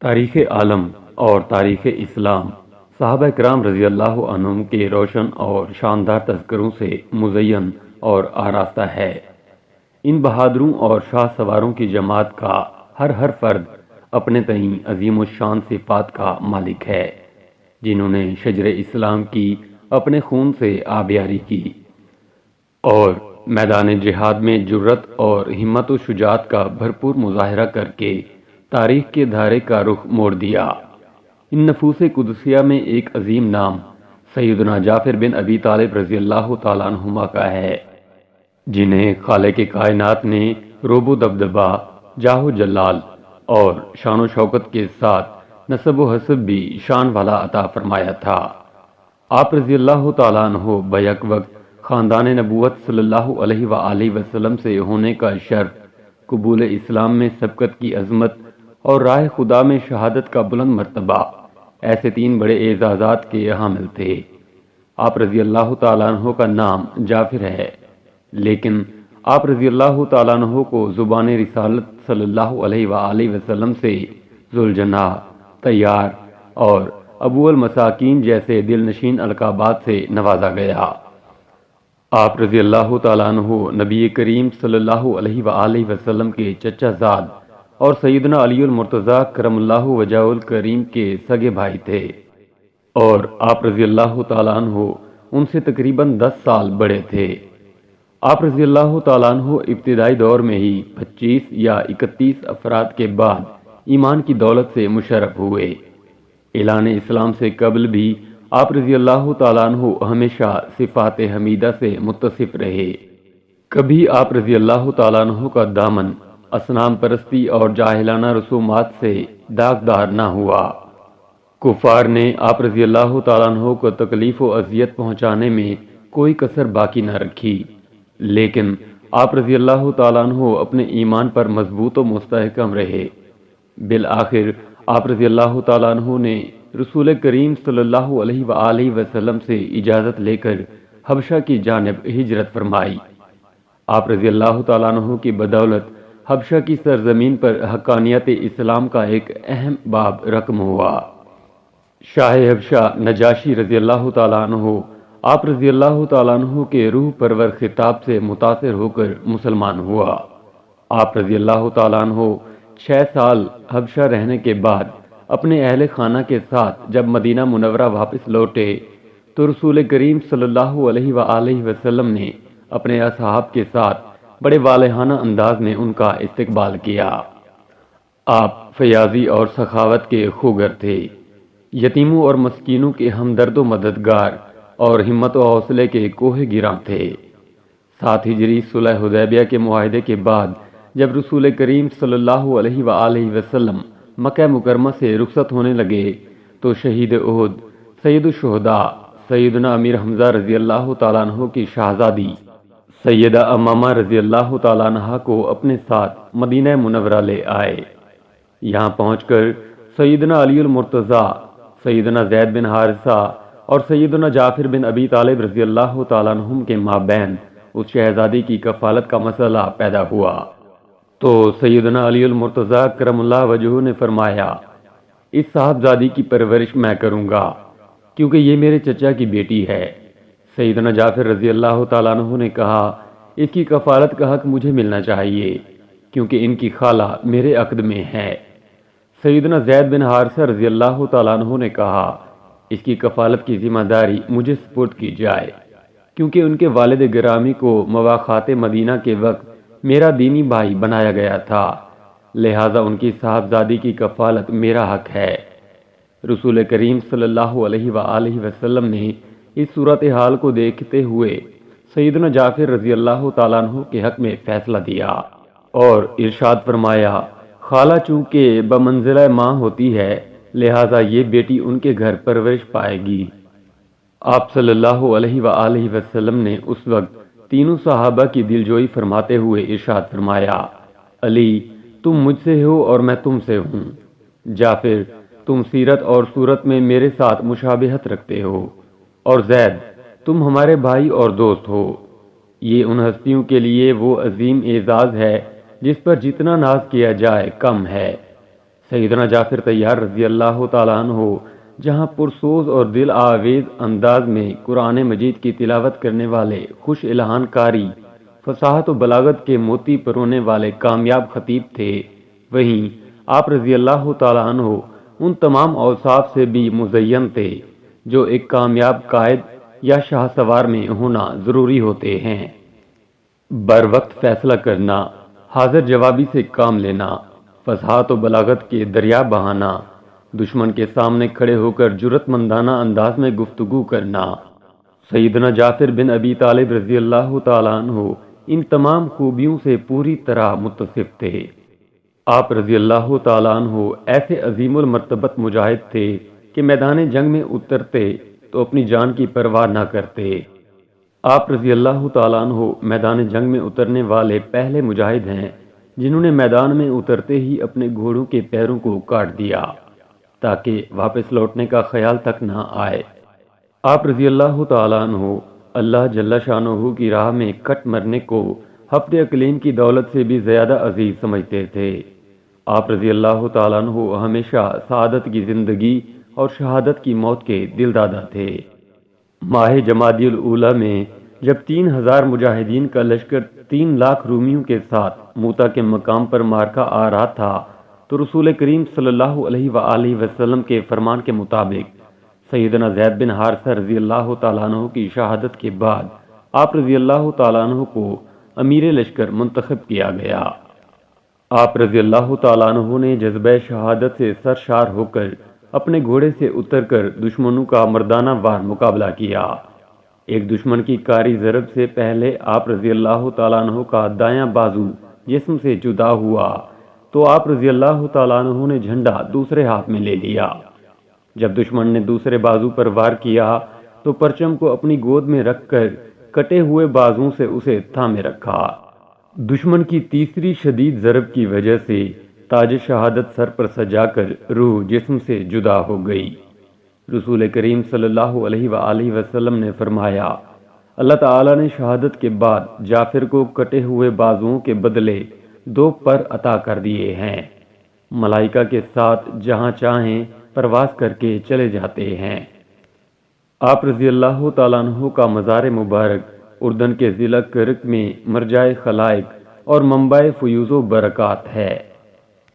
تاریخ عالم اور تاریخ اسلام صحابہ کرام رضی اللہ عنہم کے روشن اور شاندار تذکروں سے مزین اور آراستہ ہے۔ ان بہادروں اور شاہ سواروں کی جماعت کا ہر فرد اپنے تئیں عظیم الشان صفات کا مالک ہے، جنہوں نے شجر اسلام کی اپنے خون سے آبیاری کی اور میدان جہاد میں جرت اور ہمت و شجاعت کا بھرپور مظاہرہ کر کے تاریخ کے دھارے کا رخ موڑ دیا۔ ان نفوس قدسیہ میں ایک عظیم نام سیدنا جعفر بن ابی طالب رضی اللہ تعالیٰ عنہما کا ہے، جنہیں خالق کائنات نے رعب و دبدبہ، جاہ و جلال اور شان و شوکت کے ساتھ نسب و حسب بھی شان والا عطا فرمایا تھا۔ آپ رضی اللہ تعالیٰ عنہ بیک وقت خاندان نبوت صلی اللہ علیہ وآلہ وسلم سے ہونے کا شرف، قبول اسلام میں سبقت کی عظمت اور راہ خدا میں شہادت کا بلند مرتبہ، ایسے تین بڑے اعزازات کے حامل تھے۔ آپ رضی اللہ تعالیٰ عنہ کا نام جعفر ہے، لیکن آپ رضی اللہ تعالیٰ عنہ کو زبان رسالت صلی اللہ علیہ وآلہ وسلم سے ذوالجناح، طیار اور ابو المساکین جیسے دل نشین القابات سے نوازا گیا۔ آپ رضی اللہ تعالیٰ عنہ نبی کریم صلی اللہ علیہ وآلہ وسلم کے چچا زاد اور سیدنا علی المرتضیٰ کرم اللہ وجہہ الکریم کے سگے بھائی تھے، اور آپ رضی اللہ تعالیٰ عنہ ان سے تقریباً 10 سال بڑے تھے۔ آپ رضی اللہ تعالیٰ عنہ ابتدائی دور میں ہی 25 یا 31 افراد کے بعد ایمان کی دولت سے مشرف ہوئے۔ اعلان اسلام سے قبل بھی آپ رضی اللہ تعالیٰ عنہ ہمیشہ صفات حمیدہ سے متصف رہے۔ کبھی آپ رضی اللہ تعالیٰ عنہ کا دامن اصنام پرستی اور جاہلانہ رسومات سے داغدار نہ ہوا۔ کفار نے آپ رضی اللہ تعالیٰ عنہ کو تکلیف و اذیت پہنچانے میں کوئی کسر باقی نہ رکھی، لیکن آپ رضی اللہ تعالیٰ عنہ اپنے ایمان پر مضبوط و مستحکم رہے۔ بالآخر آپ رضی اللہ تعالیٰ عنہ نے رسول کریم صلی اللہ علیہ وآلہ وسلم سے اجازت لے کر حبشہ کی جانب ہجرت فرمائی۔ آپ رضی اللہ تعالیٰ عنہ کی بدولت حبشہ کی سرزمین پر حقانیت اسلام کا ایک اہم باب رقم ہوا۔ شاہ حبشہ نجاشی رضی اللہ تعالیٰ عنہ آپ رضی اللہ تعالیٰ عنہ کے روح پرور خطاب سے متاثر ہو کر مسلمان ہوا۔ آپ رضی اللہ تعالیٰ عنہ 6 سال حبشہ رہنے کے بعد اپنے اہل خانہ کے ساتھ جب مدینہ منورہ واپس لوٹے تو رسول کریم صلی اللہ علیہ وآلہ وسلم نے اپنے اصحاب کے ساتھ بڑے والہانہ انداز میں ان کا استقبال کیا۔ آپ فیاضی اور سخاوت کے خوگر تھے، یتیموں اور مسکینوں کے ہمدرد و مددگار اور ہمت و حوصلے کے کوہ گراں تھے۔ 7 ہجری صلح حدیبیہ کے معاہدے کے بعد جب رسول کریم صلی اللہ علیہ وآلہ وسلم مکہ مکرمہ سے رخصت ہونے لگے تو شہید احد سید الشہداء سیدنا امیر حمزہ رضی اللہ تعالیٰ عنہ کی شہزادی سیدہ امامہ رضی اللہ تعالیٰ عنہ کو اپنے ساتھ مدینہ منورہ لے آئے۔ یہاں پہنچ کر سیدنا علی المرتضیٰ، سیدنا زید بن حارثہ اور سیدنا جعفر بن ابی طالب رضی اللہ تعالیٰ عنہم کے مابین اس شہزادی کی کفالت کا مسئلہ پیدا ہوا تو سیدنا علی المرتضیٰ کرم اللہ وجہہ نے فرمایا، اس صاحبزادی کی پرورش میں کروں گا کیونکہ یہ میرے چچا کی بیٹی ہے۔ سیدنا جعفر رضی اللہ تعالیٰ عنہ نے کہا، اس کی کفالت کا حق مجھے ملنا چاہیے کیونکہ ان کی خالہ میرے عقد میں ہے۔ سیدنا زید بن حارثہ رضی اللہ تعالیٰ عنہ نے کہا، اس کی کفالت کی ذمہ داری مجھے سپرد کی جائے کیونکہ ان کے والد گرامی کو مواخات مدینہ کے وقت میرا دینی بھائی بنایا گیا تھا، لہٰذا ان کی صاحبزادی کی کفالت میرا حق ہے۔ رسول کریم صلی اللہ علیہ وآلہ وسلم نے اس صورتحال کو دیکھتے ہوئے سیدنا جعفر رضی اللہ تعالیٰ عنہ کے حق میں فیصلہ دیا اور ارشاد فرمایا، خالہ چونکہ بمنزلہ ماں ہوتی ہے لہٰذا یہ بیٹی ان کے گھر پرورش پائے گی۔ آپ صلی اللہ علیہ وآلہ وسلم نے اس وقت تینوں صحابہ کی دلجوئی فرماتے ہوئے ارشاد فرمایا، علی تم مجھ سے ہو اور میں تم سے ہوں، جعفر تم سیرت اور صورت میں میرے ساتھ مشابہت رکھتے ہو، اور زید تم ہمارے بھائی اور دوست ہو۔ یہ ان ہستیوں کے لیے وہ عظیم اعزاز ہے جس پر جتنا ناز کیا جائے کم ہے۔ سیدنا جعفر طیار رضی اللہ تعالیٰ عنہ جہاں پرسوز اور دل آویز انداز میں قرآن مجید کی تلاوت کرنے والے خوش الہان کاری، فصاحت و بلاغت کے موتی پرونے والے کامیاب خطیب تھے، وہیں آپ رضی اللہ تعالیٰ عنہ ان تمام اوصاف سے بھی مزین تھے جو ایک کامیاب قائد یا شاہ سوار میں ہونا ضروری ہوتے ہیں۔ بر وقت فیصلہ کرنا، حاضر جوابی سے کام لینا، فصاحت و بلاغت کے دریا بہانا، دشمن کے سامنے کھڑے ہو کر جرأت مندانہ انداز میں گفتگو کرنا۔ سیدنا جعفر بن ابی طالب رضی اللہ تعالیٰ عنہ ان تمام خوبیوں سے پوری طرح متصف تھے۔ آپ رضی اللہ تعالیٰ عنہ ایسے عظیم المرتبت مجاہد تھے کہ میدان جنگ میں اترتے تو اپنی جان کی پرواہ نہ کرتے۔ آپ رضی اللہ تعالیٰ عنہ میدان جنگ میں اترنے والے پہلے مجاہد ہیں جنہوں نے میدان میں اترتے ہی اپنے گھوڑوں کے پیروں کو کاٹ دیا تاکہ واپس لوٹنے کا خیال تک نہ آئے۔ آپ رضی اللہ تعالیٰ عنہ اللہ جل شانہ کی راہ میں کٹ مرنے کو ہفت اقلیم کی دولت سے بھی زیادہ عزیز سمجھتے تھے۔ آپ رضی اللہ تعالیٰ عنہ ہمیشہ سعادت کی زندگی اور شہادت کی موت کے دلدادہ تھے۔ ماہ جمادی الاولیٰ میں جب 3000 مجاہدین کا لشکر 3 لاکھ رومیوں کے ساتھ موتا کے مقام پر مارکا آ رہا تھا تو رسول کریم صلی اللہ علیہ وآلہ وسلم کے فرمان کے مطابق سیدنا زید بن حارثہ رضی اللہ تعالیٰ عنہ کی شہادت کے بعد آپ رضی اللہ تعالیٰ عنہ کو امیر لشکر منتخب کیا گیا۔ آپ رضی اللہ تعالیٰ عنہ نے جذبہ شہادت سے سرشار ہو کر اپنے گھوڑے سے اتر کر دشمنوں کا مردانہ وار مقابلہ کیا۔ ایک دشمن کی کاری ضرب سے پہلے آپ رضی اللہ تعالیٰ عنہ کا دایاں بازو جسم سے جدا ہوا تو آپ رضی اللہ تعالیٰ عنہ نے جھنڈا دوسرے ہاتھ میں لے لیا۔ جب دشمن نے دوسرے بازو پر وار کیا تو پرچم کو اپنی گود میں رکھ کر کٹے ہوئے بازوں سے اسے تھامے رکھا۔ دشمن کی تیسری شدید ضرب کی وجہ سے تاج شہادت سر پر سجا کر روح جسم سے جدا ہو گئی۔ رسول کریم صلی اللہ علیہ وآلہ وسلم نے فرمایا، اللہ تعالیٰ نے شہادت کے بعد جعفر کو کٹے ہوئے بازوؤں کے بدلے 2 پر عطا کر دیے ہیں۔ ملائکہ کے ساتھ جہاں چاہیں پرواز کر کے چلے جاتے ہیں۔ آپ رضی اللہ تعالیٰ عنہ کا مزار مبارک اردن کے ضلع کرک میں مرجع خلائق اور منبع فیوز و برکات ہے۔